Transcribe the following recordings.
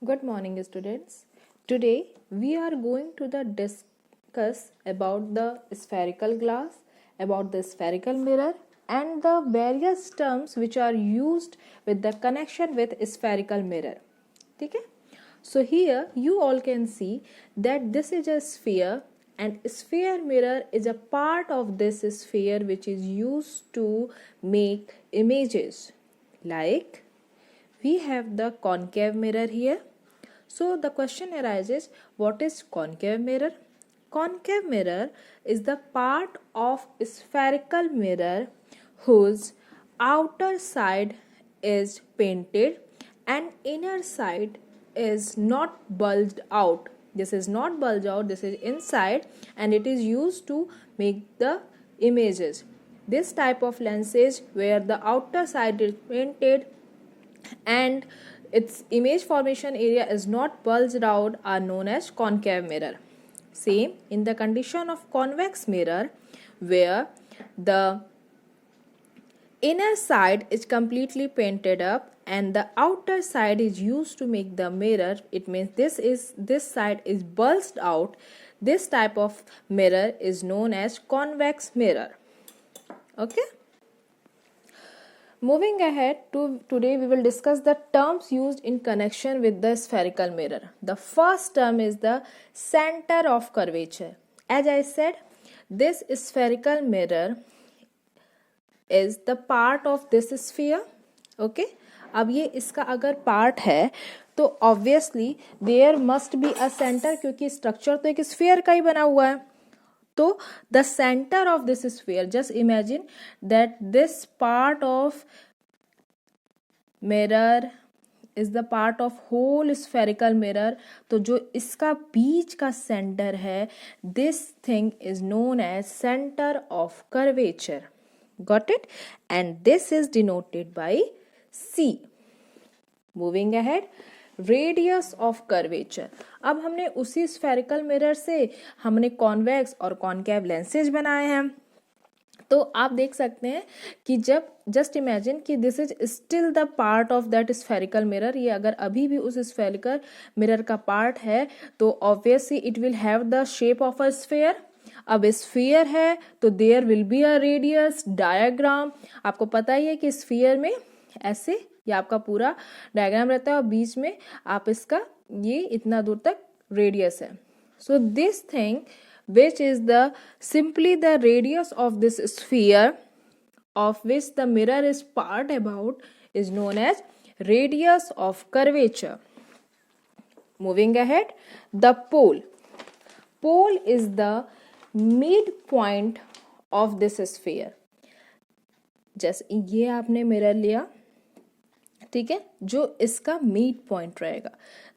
Good morning, students. Today we are going to discuss about the spherical glass, about the spherical mirror, and the various terms which are used with the connection with spherical mirror. Okay? So here you all can see that this is a sphere, and sphere mirror is a part of this sphere which is used to make images. Like we have the concave mirror here. So the question arises, what is concave mirror? Concave mirror is the part of spherical mirror whose outer side is painted and inner side is not bulged out. This is not bulged out, this is inside, and it is used to make the images. This type of lenses where the outer side is painted and its image formation area is not bulged out are known as concave mirror. Same in the condition of convex mirror, where the inner side is completely painted up and the outer side is used to make the mirror. It means this side is bulged out. This type of mirror is known as convex mirror. Okay. Moving ahead to today, we will discuss the terms used in connection with the spherical mirror. The first term is the center of curvature. As I said, this spherical mirror is the part of this sphere. Okay, अब ये इसका अगर part है तो obviously there must be a center, क्योंकि structure तो एक sphere का ही बना हुआ है. So the center of this sphere, just imagine that this part of mirror is the part of whole spherical mirror. तो जो इसका बीच का center है, this thing is known as center of curvature. Got it? And this is denoted by C. Moving ahead, radius of curvature. अब हमने उसी spherical mirror से हमने कॉन्वेक्स और कॉनकेव लेंसेज बनाए हैं. तो आप देख सकते हैं कि जब जस्ट इमेजिन कि this is still the part of that spherical mirror. ये अगर अभी भी उस स्फेरिकल मिरर का पार्ट है तो obviously it will have the shape of a sphere. अब स्फीयर है तो there will be a radius diagram. आपको पता ही है कि स्फीयर में ऐसे ये आपका पूरा डायग्राम रहता है और बीच में आप इसका ये इतना दूर तक रेडियस है. So this thing which is the simply the radius of this sphere of which the mirror is part about is known as radius of curvature. Moving ahead, the pole. Pole is the midpoint of this sphere. जैसे ये आपने mirror लिया, ठीक है, जो इसका mid point रहेगा.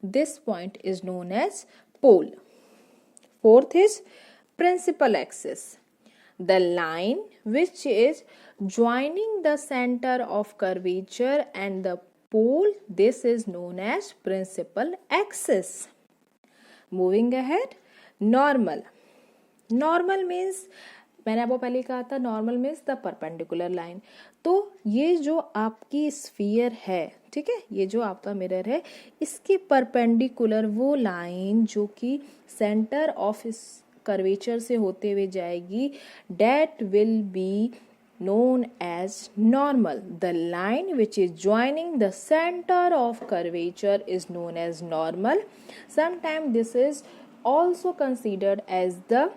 This point is known as pole. Fourth is principal axis. The line which is joining the center of curvature and the pole, this is known as principal axis. Moving ahead, normal. Normal means, मैंने आपको पहले कहा था, normal means the perpendicular line. तो ये जो आपकी sphere है, ठीक है, ये जो आपका मिरर है, इसके परपेंडिकुलर वो लाइन जो कि सेंटर ऑफ इस कर्वेचर से होते हुए जाएगी, that will be known as normal. The line which is joining the center of curvature is known as normal. Sometimes this is also considered as the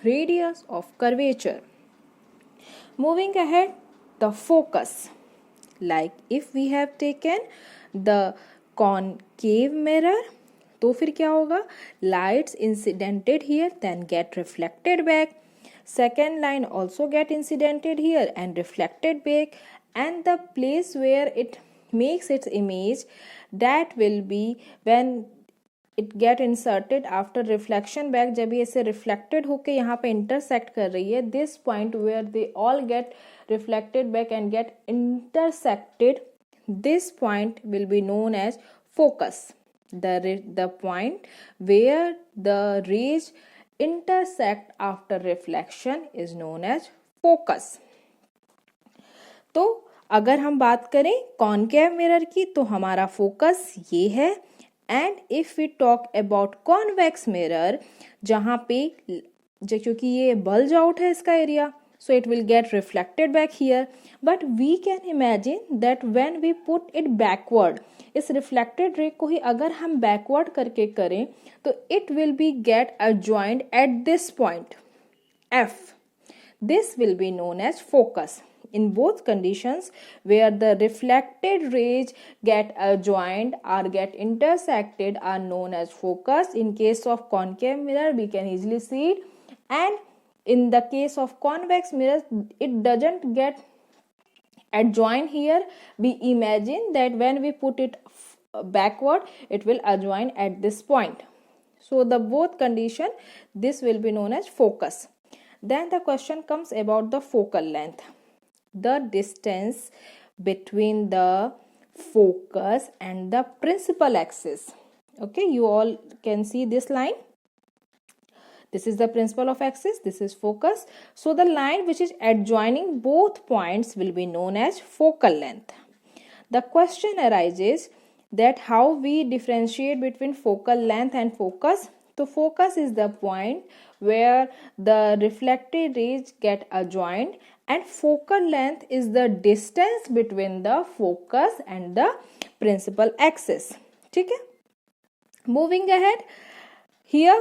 radius of curvature. Moving ahead, the focus. Like if we have taken the concave mirror, तो फिर क्या होगा? Lights incidented here then get reflected back. Second line also get incidented here and reflected back, and the place where it makes its image, that will be when it get inserted after reflection back. जब ये ऐसे reflected होके यहाँ पे intersect कर रही है, this point where they all get reflected back and get intersected, this point will be known as focus. The point where the rays intersect after reflection is known as focus. तो अगर हम बात करें concave mirror की, तो हमारा focus ये है and if we talk about convex mirror, जहाँ पे क्योंकि ये बल्ज आउट है इसका area, so it will get reflected back here, but we can imagine that when we put it backward, इस reflected ray को ही अगर हम backward करके करें तो it will be get adjoined at this point F. This will be known as focus. In both conditions where the reflected rays get adjoined or get intersected are known as focus. In case of concave mirror we can easily see it, and in the case of convex mirror it doesn't get adjoined here. We imagine that when we put it backward it will adjoin at this point. So the both condition, this will be known as focus. Then the question comes about the focal length, the distance between the focus and the principal axis. Okay, you all can see this line. This is the principal of axis, this is focus. So the line which is adjoining both points will be known as focal length. The question arises that how we differentiate between focal length and focus. So focus is the point where the reflected rays get adjoined, and focal length is the distance between the focus and the principal axis. ठीक है? Moving ahead, here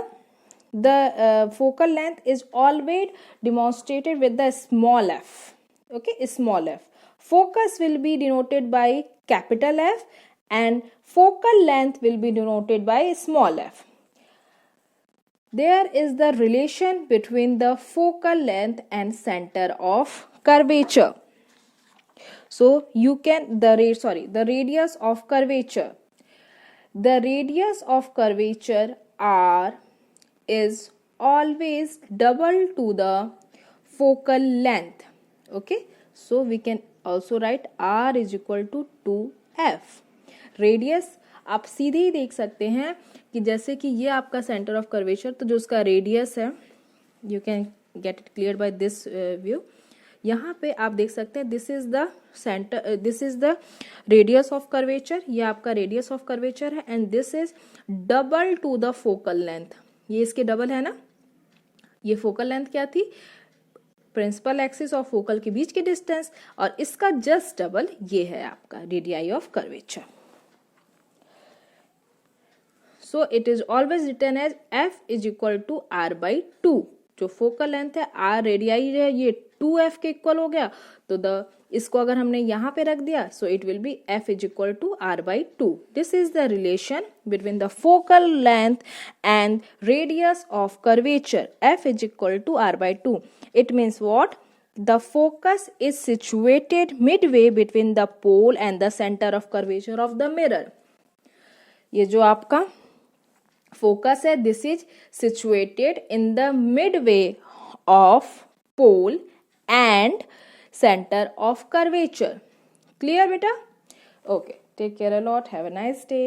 the focal length is always demonstrated with the small f. Okay, small f. Focus will be denoted by capital F and focal length will be denoted by small f. There is the relation between the focal length and center of curvature. So you can the radius of curvature. The radius of curvature R is always double to the focal length. Okay, so we can also write R is equal to 2f. Radius आप सीधे ही देख सकते हैं कि जैसे कि ये आपका सेंटर ऑफ कर्वेचर, तो जो उसका रेडियस है, you can get it clear by this view. यहाँ पे आप देख सकते हैं this is the centre, this is the radius of curvature, ये आपका रेडियस ऑफ कर्वेचर है, and this is double to the focal length. ये इसके डबल है ना. ये फोकल लेंथ क्या थी, प्रिंसिपल एक्सिस और फोकल के बीच की डिस्टेंस, और इसका जस्ट डबल ये है आपका radii of curvature. So it is always written as f is equal to r by 2. जो फोकल लेंथ है r रेडियाई है ये 2f के इक्वल हो गया, तो इसको अगर हमने यहाँ पे रख दिया so it will be f is equal to r by 2. This is the relation between the focal length and radius of curvature. F is equal to r by 2. It means what? The focus is situated midway between the pole and the center of curvature of the mirror. ये जो आपका focus है, this is situated in the midway of pole and center of curvature. Clear beta? Okay, take care a lot, have a nice day.